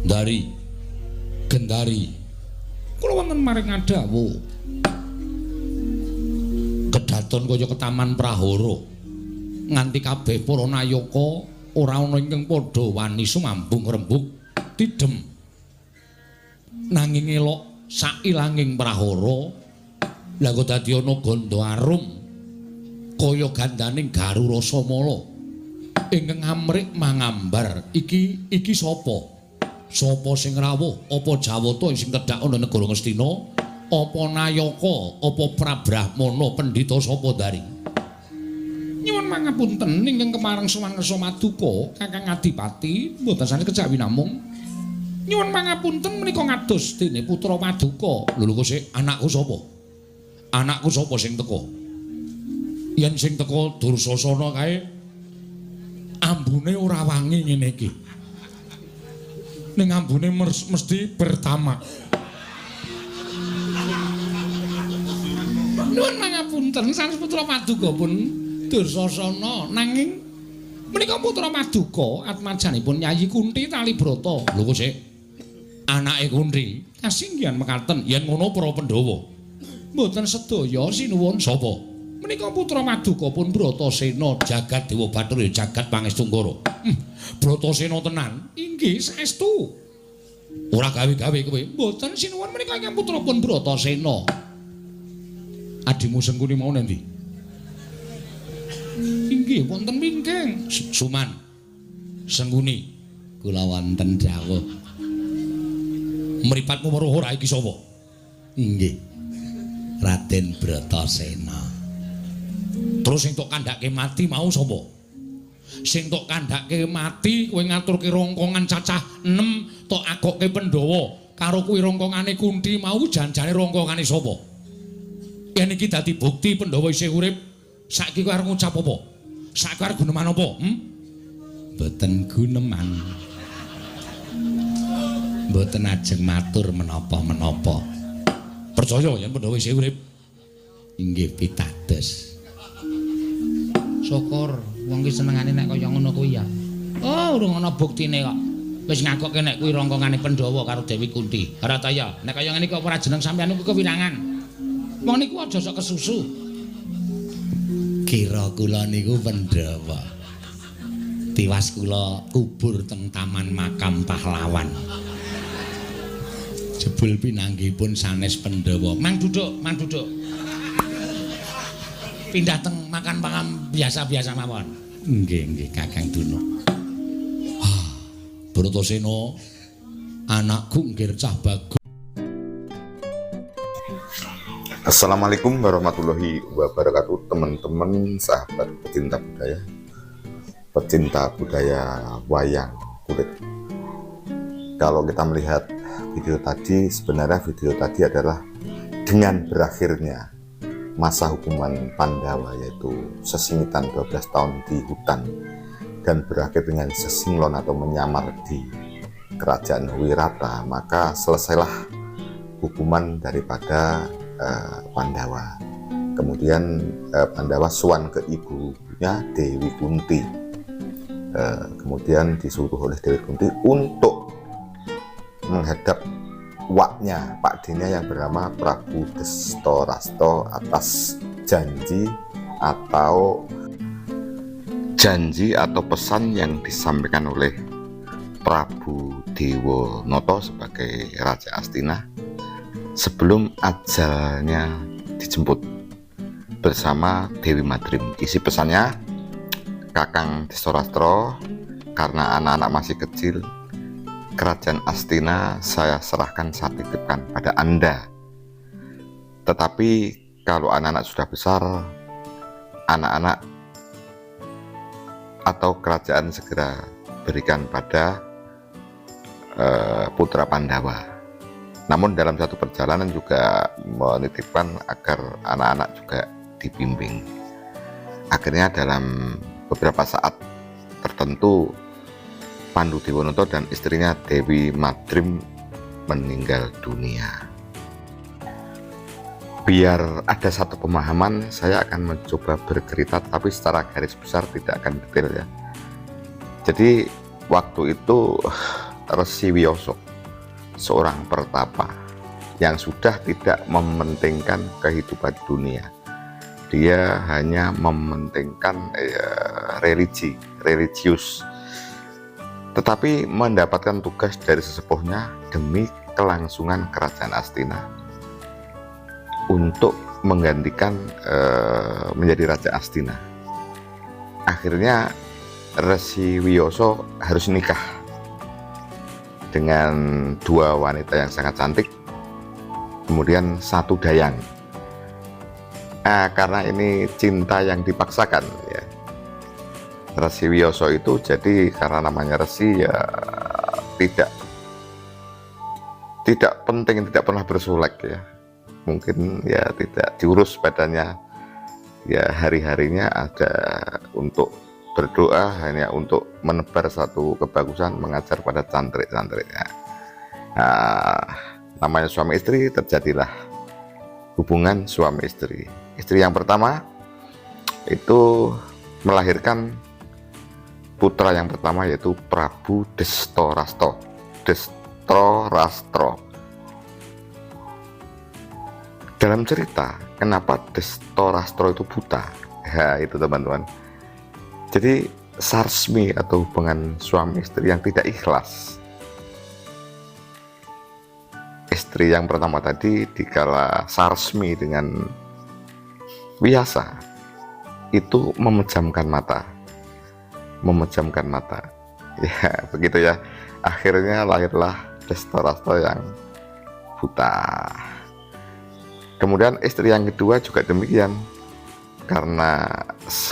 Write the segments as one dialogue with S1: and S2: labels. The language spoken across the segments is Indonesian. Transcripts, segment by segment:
S1: Dari Gendari kula wonten maring ngadhawu kedaton kaya ketaman Prahara nganti kabeh para nayaka ora ana ingkang padha wani sumambung rembug tidhem nanging elok sailanging prahara lha kok dadi ana gandha arum kaya gandaning Garu Rasamala ingkang amrik mangambar iki sapa sing rawuh apa Jawata sing tedhak ana negara Ngastina apa Nayaka apa Prabrahmana pendhita sapa dari nyuwun mangapunten ingkang kemareng Suwangersa Maduka Kakang Adipati mboten sanes kejawi namung nyuwun mangapunten menika ngados dene putra Maduka lho kok sik anakku sapa sing teka yen sing teka Dursasana kae ambune ora wangi ngene iki ning ambune mesti bertamak. Nuwun mangapunten sanes putra Maduka pun Dursasana nanging menika putra Maduka atmajanipun Yayi Kunthi Talibrata. Lho kok sik anake Kunthi kasinggihan mekaten yen ngono para Pandhawa mboten sedaya sinuwun sapa menika putra Maduka pun Bratasena jagat Dewa Bathara jagat Pangestunggara. Bratasena tenan inggih saestu ora gawe-gawe kowe mboten sinuwun menika ingkang putra pun Bratasena. Adimu Sengkuni mau nanti inggih wonten wingking Suman Sengkuni kula wonten dawuh mripatmu weruh ora iki sapa inggih Raden Bratasena. Terus sing tok kandhake mati mau sapa sing tok kandhake mati kowe ngaturke rongkongan cacah 6 tok agokke Pandhawa karo kuwi rongkongane Kunthi mau janjane rongkongane sapa yen iki dadi bukti Pandhawa isih urip saiki kowe arep ngucap apa saiki arep guneman apa mboten guneman mboten ajeng matur menapa-menapa percaya yen Pandhawa isih urip inggih pitados syukur wong ki senengane nek kaya ngono kuwi ya oh urung ana buktine kok wis ngakokke nek kuwi rongkongane Pandhawa karo Dewi Kunthi ora ta ya nek kaya ngene iki ora jeneng sampeyan kuwi kewirangan wong niku aja sok kesusu kira kula niku Pandhawa tiwas kula kubur teng taman makam pahlawan jebul pinanggihipun sanes Pandhawa mang duduk pindah teng makan pangam biasa-biasa mawon nggih Kakang Duna Bratasena anakku nggih cah bagus.
S2: Assalamualaikum warahmatullahi wabarakatuh teman-teman sahabat pecinta budaya wayang kulit. Kalau kita melihat video tadi, sebenarnya video tadi adalah dengan berakhirnya masa hukuman Pandawa yaitu sesingitan 12 tahun di hutan dan berakhir dengan sesinglon atau menyamar di kerajaan Wirata, maka selesailah hukuman daripada Pandawa. Kemudian Pandawa sowan ke ibunya Dewi Kunthi. Kemudian disuruh oleh Dewi Kunthi untuk menghadap waknya Pak Denya yang bernama Prabu Destorasta atas janji atau pesan yang disampaikan oleh Prabu Dewanata sebagai Raja Astina sebelum ajalnya dijemput bersama Dewi Madrim. Isi pesannya, Kakang Destorastra, karena anak-anak masih kecil, kerajaan Astina saya serahkan, saya titipkan pada Anda. Tetapi kalau anak-anak sudah besar, anak-anak atau kerajaan segera berikan pada putra Pandawa. Namun dalam satu perjalanan juga menitipkan agar anak-anak juga dibimbing. Akhirnya dalam beberapa saat tertentu Pandu Dewanata dan istrinya Dewi Madrim meninggal dunia. Biar ada satu pemahaman, saya akan mencoba bercerita tapi secara garis besar tidak akan detail ya. Jadi waktu itu Resi Wiyoso, seorang pertapa yang sudah tidak mementingkan kehidupan dunia. Dia hanya mementingkan religius, tetapi mendapatkan tugas dari sesepuhnya demi kelangsungan kerajaan Astina untuk menggantikan menjadi Raja Astina. Akhirnya Resi Wiyoso harus nikah dengan dua wanita yang sangat cantik, kemudian satu dayang. Karena ini cinta yang dipaksakan ya, Resi Wiyoso itu jadi karena namanya Resi ya tidak penting, tidak pernah bersulek ya, mungkin ya tidak diurus badannya ya, hari-harinya ada untuk berdoa, hanya untuk menebar satu kebagusan, mengajar pada cantrik-cantriknya. Namanya suami istri, terjadilah hubungan suami istri. Istri yang pertama itu melahirkan putra yang pertama, yaitu Prabu Destorastro. Dalam cerita, kenapa Destorastro itu buta? Ya itu teman-teman. Jadi sarsmi atau hubungan suami istri yang tidak ikhlas. Istri yang pertama tadi dikala sarsmi dengan Wiyasa itu memejamkan mata. Ya begitu ya, akhirnya lahirlah Destorastro yang buta. Kemudian istri yang kedua juga demikian, karena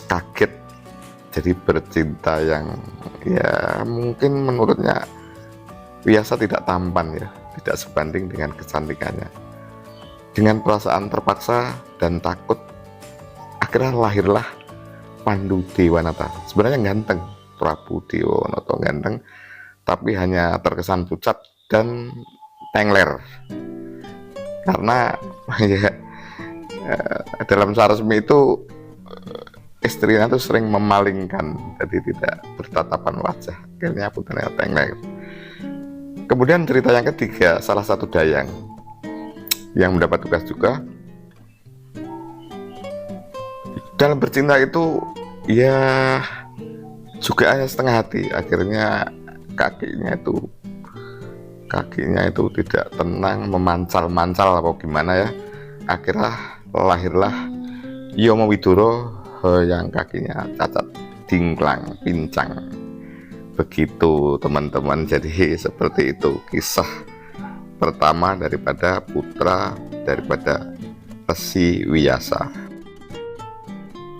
S2: kaget jadi bercinta yang ya mungkin menurutnya Wiyasa tidak tampan ya, tidak sebanding dengan kecantikannya. Dengan perasaan terpaksa dan takut, akhirnya lahirlah Pandu Dewanata. Sebenarnya ganteng, Prabu Dewanata ganteng, tapi hanya terkesan pucat dan tengler. Karena ya, dalam saresmi itu istrinya tuh sering memalingkan, jadi tidak bertatapan wajah, akhirnya putranya tengler. Kemudian cerita yang ketiga, salah satu dayang yang mendapat tugas juga dalam bercinta itu ya juga hanya setengah hati. Akhirnya kakinya itu tidak tenang, memancal-mancal apa gimana ya. Akhirnya lahirlah Yomo Widoro yang kakinya cacat, dingklang, pincang. Begitu teman-teman, jadi seperti itu kisah pertama daripada putra daripada Resi Wiyasa.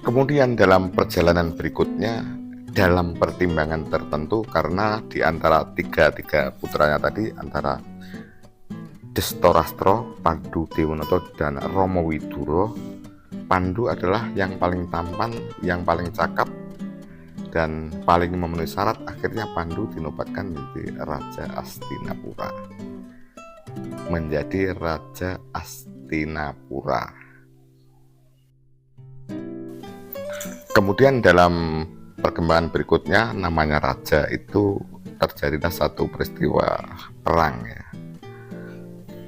S2: Kemudian dalam perjalanan berikutnya, dalam pertimbangan tertentu, karena di antara tiga putranya tadi, antara Destorastro, Pandu Dewanata, dan Romo Widuro, Pandu adalah yang paling tampan, yang paling cakap, dan paling memenuhi syarat. Akhirnya Pandu dinobatkan menjadi Raja Astinapura. Menjadi Raja Astinapura. Kemudian dalam perkembangan berikutnya, namanya raja itu terjadilah satu peristiwa perang ya.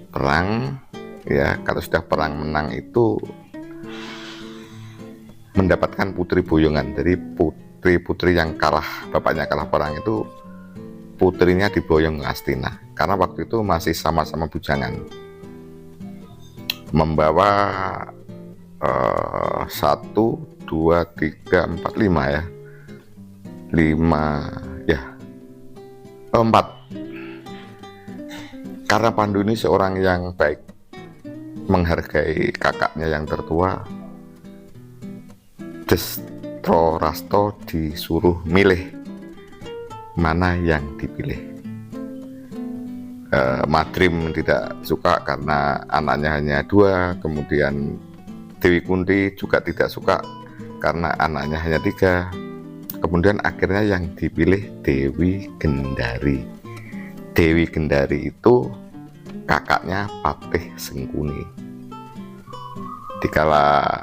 S2: Perang ya, kalau sudah perang menang itu mendapatkan putri boyongan. Jadi putri-putri yang kalah, bapaknya kalah perang itu putrinya diboyong ke Astina, karena waktu itu masih sama-sama bujangan, membawa 1, 2, 3, 4, 5 ya, 5 ya, 4. Karena Pandu ini seorang yang baik, menghargai kakaknya yang tertua, Destorastro disuruh milih mana yang dipilih. Madrim tidak suka karena anaknya hanya 2, kemudian Dewi Kunti juga tidak suka karena anaknya hanya 3, kemudian akhirnya yang dipilih Dewi Gendari. Dewi Gendari itu kakaknya Patih Sengkuni. Dikala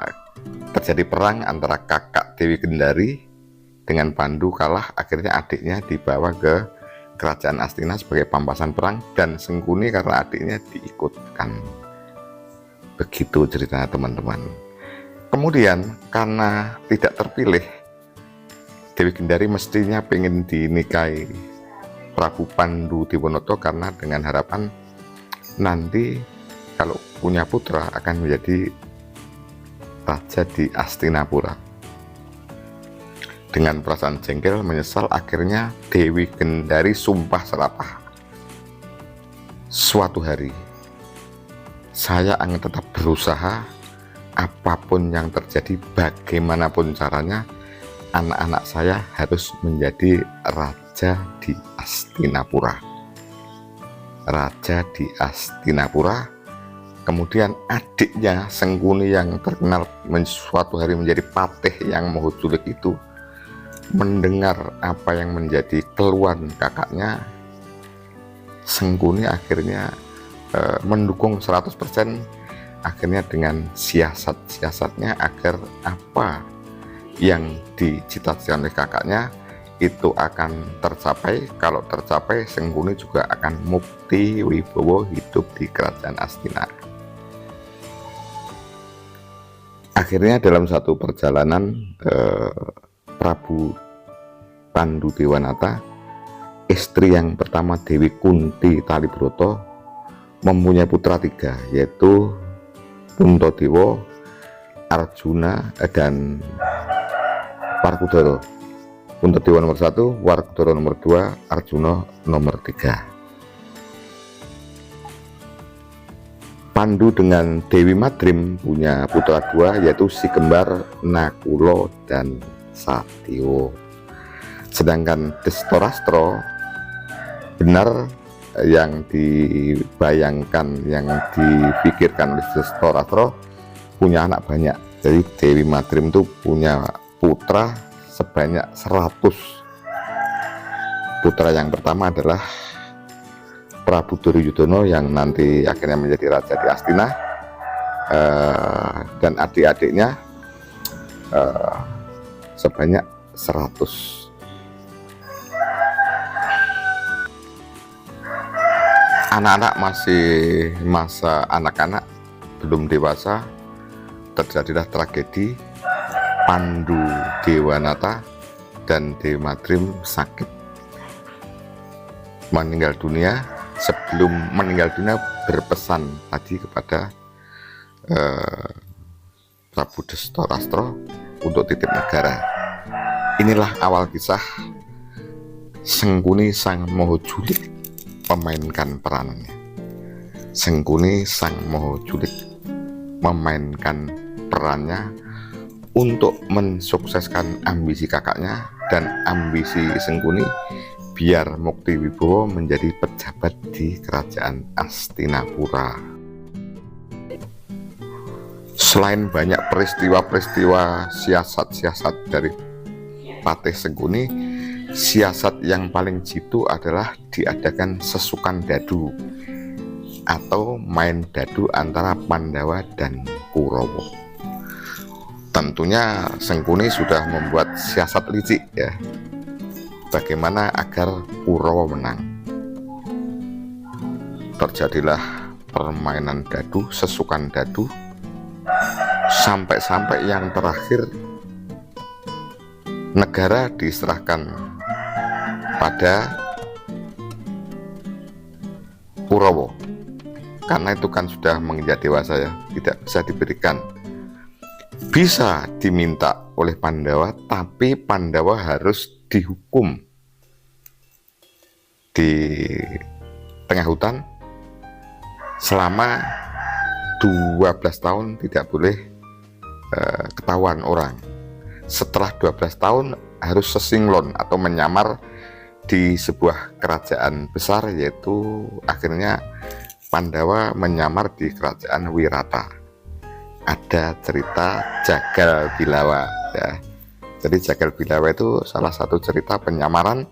S2: terjadi perang antara kakak Dewi Gendari dengan Pandu kalah, akhirnya adiknya dibawa ke kerajaan Astina sebagai pampasan perang, dan Sengkuni karena adiknya diikutkan. Begitu ceritanya teman-teman. Kemudian karena tidak terpilih, Dewi Gendari mestinya pengen dinikahi Prabu Pandu Diwonoto karena dengan harapan nanti kalau punya putra akan menjadi raja di Astinapura. Dengan perasaan jengkel menyesal, akhirnya Dewi Gendari sumpah serapah. Suatu hari saya akan tetap berusaha, apapun yang terjadi, bagaimanapun caranya, anak-anak saya harus menjadi raja di Astinapura. Raja di Astinapura. Kemudian adiknya Sengkuni yang terkenal suatu hari menjadi patih yang Moho Julik itu mendengar apa yang menjadi keluhan kakaknya. Sengkuni akhirnya mendukung 100%, akhirnya dengan siasat-siasatnya agar apa yang dicita-citakan oleh kakaknya itu akan tercapai. Kalau tercapai, Sengkuni juga akan mukti wibowo hidup di kerajaan Astina. Akhirnya dalam satu perjalanan Prabu Pandu Dewanata, istri yang pertama Dewi Kunti Talibroto, mempunyai putra 3, yaitu Puntadewa, Arjuna, dan Warkudara. Puntadewa nomor 1, Warkudara nomor 2, Arjuna nomor 3. Pandu dengan Dewi Madrim punya putra 2, yaitu si kembar Nakulo dan Satyo. Sedangkan Destorastro, benar yang dibayangkan, yang dipikirkan oleh Destorastro, punya anak banyak. Jadi Dewi Madrim itu punya putra sebanyak 100. Putra yang pertama adalah Prabu Duryudono yang nanti akhirnya menjadi raja di Astina, dan adik-adiknya sebanyak 100. Anak-anak masih masa anak-anak, belum dewasa, terjadilah tragedi. Pandu Dewanata dan Dewi Madrim sakit, meninggal dunia. Sebelum meninggal dunia berpesan tadi kepada Prabu Destorastro untuk titip negara. Inilah awal kisah Sengkuni Sang Moho Julik memainkan peranannya. Sengkuni Sang Moho Julik memainkan perannya untuk mensukseskan ambisi kakaknya dan ambisi Sengkuni biar Mukti Wibowo menjadi pejabat di kerajaan Astinapura. Selain banyak peristiwa-peristiwa siasat-siasat dari Patih Sengkuni, siasat yang paling jitu adalah diadakan sesukan dadu atau main dadu antara Pandawa dan Kurawa. Tentunya Sengkuni sudah membuat siasat licik ya, bagaimana agar Kurawa menang. Terjadilah permainan dadu, sesukan dadu, sampai-sampai yang terakhir negara diserahkan pada Kurawa, karena itu kan sudah menginjak dewasa ya, tidak bisa diberikan. Bisa diminta oleh Pandawa, tapi Pandawa harus dihukum di tengah hutan selama 12 tahun, tidak boleh ketahuan orang. Setelah 12 tahun harus sesinglon atau menyamar di sebuah kerajaan besar, yaitu akhirnya Pandawa menyamar di kerajaan Wirata. Ada cerita Jagal Bilawa ya. Jadi Jagal Bilawa itu salah satu cerita penyamaran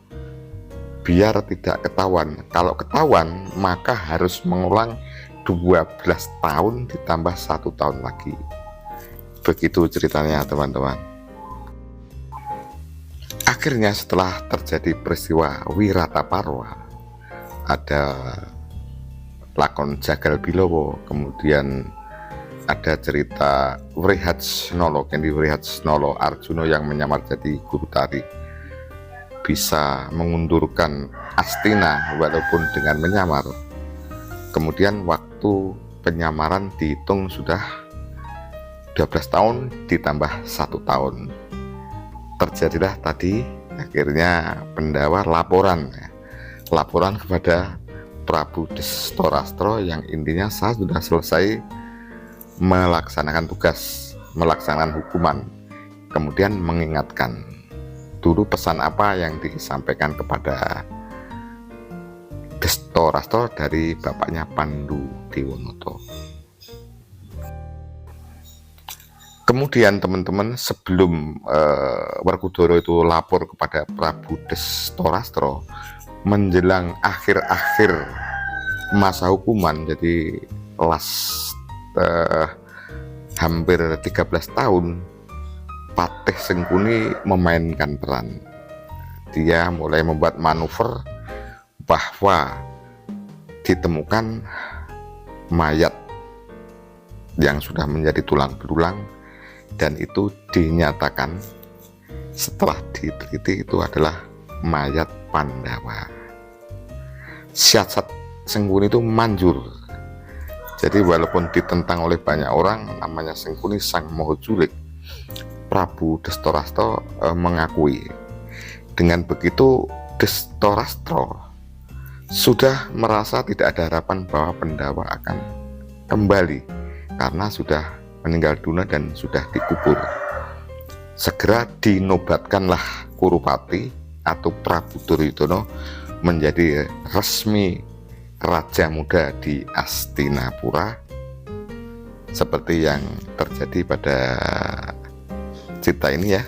S2: biar tidak ketahuan. Kalau ketahuan maka harus mengulang 12 tahun ditambah 1 tahun lagi. Begitu ceritanya teman-teman. Akhirnya setelah terjadi peristiwa Wirataparwa, ada lakon Jagal Bilowo, kemudian ada cerita Wrihajsnala, Kendi Wrihajsnala Arjuna yang menyamar jadi guru tari, bisa mengundurkan Astina walaupun dengan menyamar. Kemudian waktu penyamaran dihitung sudah 12 tahun ditambah 1 tahun. Terjadilah tadi akhirnya Pendawa laporan kepada Prabu Destorastro yang intinya saya sudah selesai melaksanakan tugas, melaksanakan hukuman. Kemudian mengingatkan dulu pesan apa yang disampaikan kepada Destorastro dari bapaknya Pandu Dewanoto. Kemudian teman-teman, sebelum Werkudara itu lapor kepada Prabu Destorastro menjelang akhir-akhir masa hukuman, jadi hampir 13 tahun, Patih Sengkuni memainkan peran. Dia mulai membuat manuver bahwa ditemukan mayat yang sudah menjadi tulang belulang, dan itu dinyatakan setelah diteliti itu adalah mayat Pandawa. Siasat Sengkuni itu manjur. Jadi walaupun ditentang oleh banyak orang, namanya Sengkuni sang moho julik, Prabu Destorastro mengakui. Dengan begitu Destorastro sudah merasa tidak ada harapan bahwa Pendawa akan kembali karena sudah meninggal dunia dan sudah dikubur. Segera dinobatkanlah Kurupati atau Prabu Duryudono menjadi resmi Raja Muda di Astinapura, seperti yang terjadi pada cerita ini ya.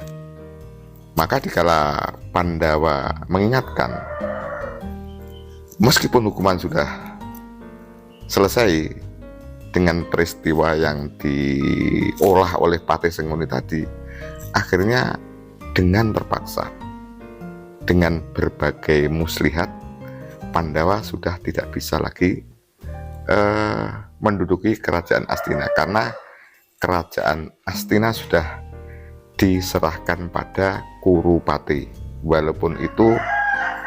S2: Maka dikala Pandawa mengingatkan, meskipun hukuman sudah selesai dengan peristiwa yang diolah oleh Patih Sengkuni tadi, akhirnya dengan terpaksa, dengan berbagai muslihat, Pandawa sudah tidak bisa lagi menduduki kerajaan Astina, karena kerajaan Astina sudah diserahkan pada Kurupati. Walaupun itu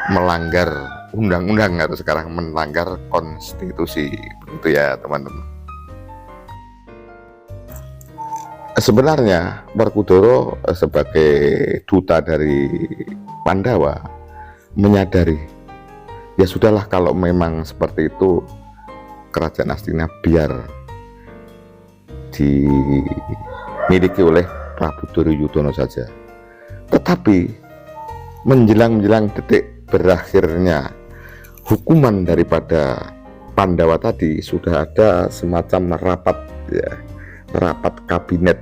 S2: melanggar undang-undang atau sekarang melanggar konstitusi, begitu ya teman-teman. Sebenarnya Werkudara sebagai duta dari Pandawa menyadari, ya sudahlah kalau memang seperti itu, kerajaan Astina biar dimiliki oleh Prabu Duryudono saja. Tetapi menjelang detik berakhirnya hukuman daripada Pandawa tadi, sudah ada semacam rapat kabinet,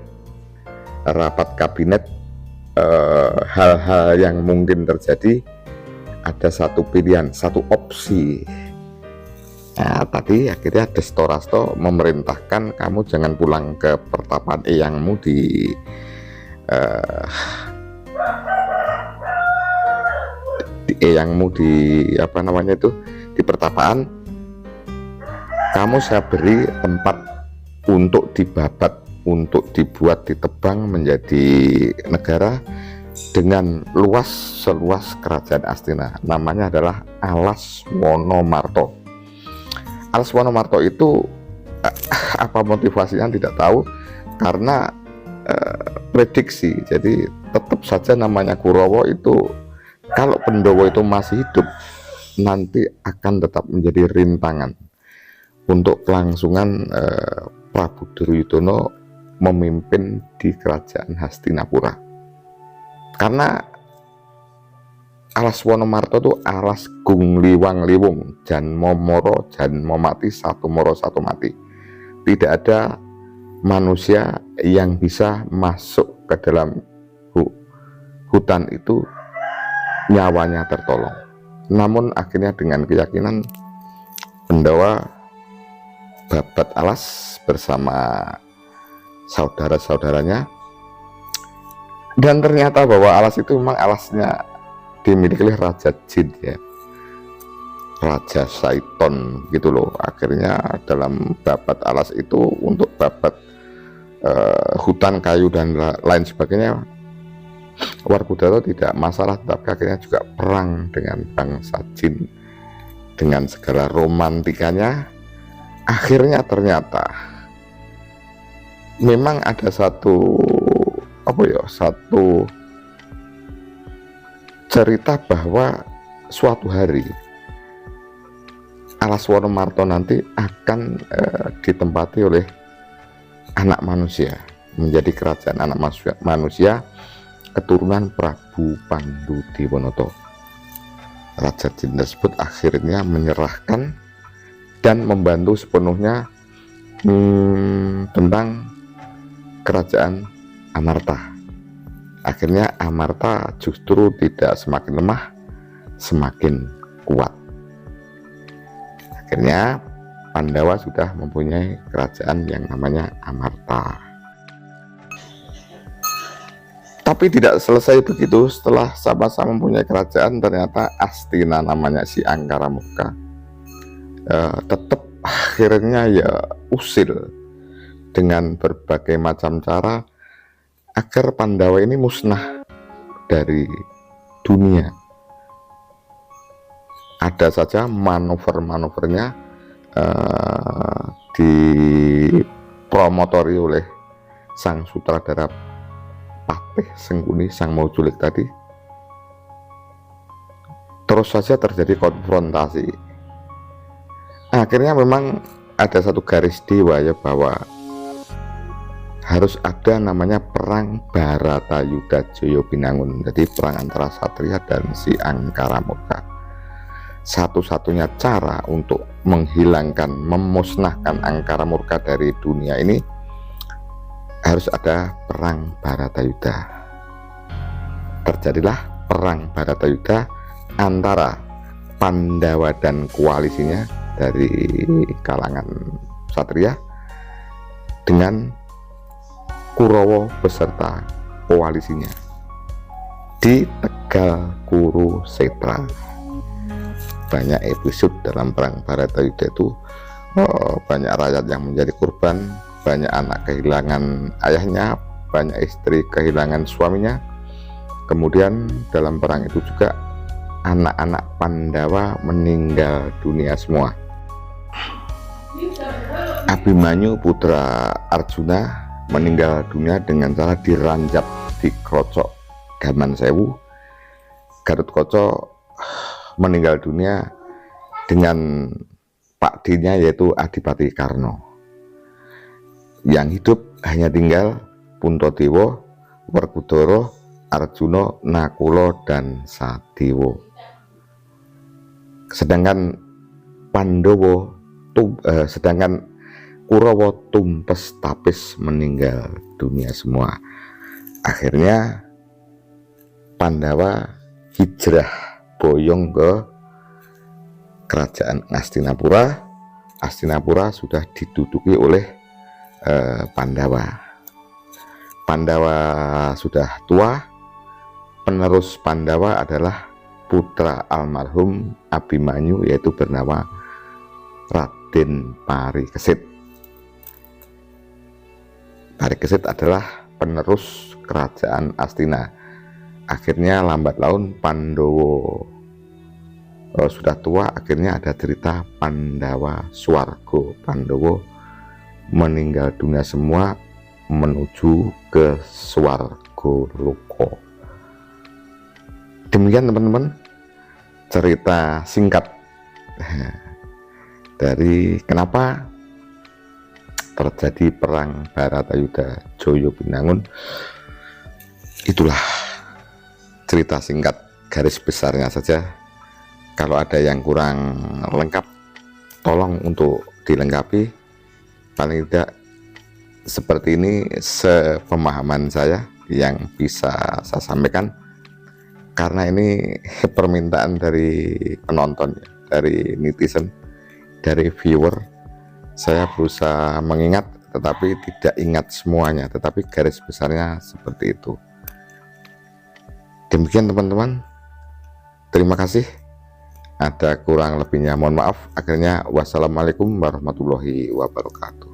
S2: hal-hal yang mungkin terjadi. Ada satu pilihan, satu opsi. Nah, tadi akhirnya Destorastro memerintahkan, kamu jangan pulang ke pertapaan eyangmu di di pertapaan. Kamu saya beri tempat untuk dibabat, untuk dibuat, ditebang menjadi negara dengan luas seluas kerajaan Astina. Namanya adalah Alas Wonomarto. Alas Wonomarto itu apa motivasinya tidak tahu, karena prediksi. Jadi tetap saja namanya Kurawa itu, kalau Pendawa itu masih hidup, nanti akan tetap menjadi rintangan untuk kelangsungan Prabu Duryudono memimpin di kerajaan Hastinapura. Karena Alas Wonomarto itu alas gung liwang liwung, jan momoro jan momati, satu moro satu mati. Tidak ada manusia yang bisa masuk ke dalam hutan itu nyawanya tertolong. Namun akhirnya dengan keyakinan Pendawa babat alas bersama saudara-saudaranya Dan ternyata bahwa alas itu memang alasnya dimiliki oleh Raja Jin ya, Raja Saiton gitu loh. Akhirnya dalam babat alas itu untuk babat hutan kayu dan lain sebagainya, Werkudara tidak masalah, tapi akhirnya juga perang dengan bangsa Jin dengan segala romantikanya. Akhirnya ternyata memang ada satu satu cerita bahwa suatu hari alas Wonomarto nanti akan ditempati oleh anak manusia, menjadi kerajaan anak manusia keturunan Prabu Pandu Diwonoto. Raja Jin tersebut akhirnya menyerahkan dan membantu sepenuhnya tentang kerajaan Amarta. Akhirnya Amarta justru tidak semakin lemah, semakin kuat. Akhirnya Pandawa sudah mempunyai kerajaan yang namanya Amarta. Tapi tidak selesai begitu. Setelah sama-sama mempunyai kerajaan, ternyata Astina namanya si Angkara Murka tetap akhirnya ya usil dengan berbagai macam cara agar Pandawa ini musnah dari dunia. Ada saja manuver-manuvernya dipromotori oleh sang sutradara Patih Sengkuni, sang Maujulik tadi. Terus saja terjadi konfrontasi. Akhirnya memang ada satu garis dewa ya, bahwa harus ada namanya perang Baratayuda Jayabinangun. Jadi perang antara Satria dan si Angkara Murka. Satu-satunya cara untuk menghilangkan, memusnahkan Angkara Murka dari dunia ini harus ada perang Baratayuda. Terjadilah perang Baratayuda antara Pandawa dan koalisinya dari kalangan Satria dengan Kurawa beserta koalisinya di Tegal Kurusetra. Banyak episode dalam perang Baratayuda itu, banyak rakyat yang menjadi korban, banyak anak kehilangan ayahnya, banyak istri kehilangan suaminya. Kemudian dalam perang itu juga anak-anak Pandawa meninggal dunia semua. Abhimanyu putra Arjuna meninggal dunia dengan cara diranjap di Krocok Gaman Sewu. Gatotkaca meninggal dunia dengan Pak D-nya yaitu Adipati Karna. Yang hidup hanya tinggal Puntadewa, Werkudara, Arjuna, Nakula, dan Sadewa. Sedangkan Kurawa tumpes tapis meninggal dunia semua. Akhirnya Pandawa hijrah boyong ke kerajaan Astinapura. Astinapura sudah diduduki oleh Pandawa. Pandawa sudah tua. Penerus Pandawa adalah putra almarhum Abhimanyu, yaitu bernama Raden Parikesit. Parikesit adalah penerus kerajaan Astina. Akhirnya lambat laun Pandawa sudah tua, akhirnya ada cerita Pandawa Swarga. Pandawa meninggal dunia semua menuju ke Swarga Loka. Demikian teman-teman cerita singkat dari kenapa terjadi perang Baratayuda Jayabinangun. Itulah cerita singkat garis besarnya saja. Kalau ada yang kurang lengkap, tolong untuk dilengkapi. Paling tidak seperti ini sepemahaman saya yang bisa saya sampaikan, karena ini permintaan dari penonton, dari netizen, dari viewer. Saya berusaha mengingat tetapi tidak ingat semuanya, tetapi garis besarnya seperti itu. Demikian teman-teman, terima kasih. Ada kurang lebihnya mohon maaf. Akhirnya wassalamualaikum warahmatullahi wabarakatuh.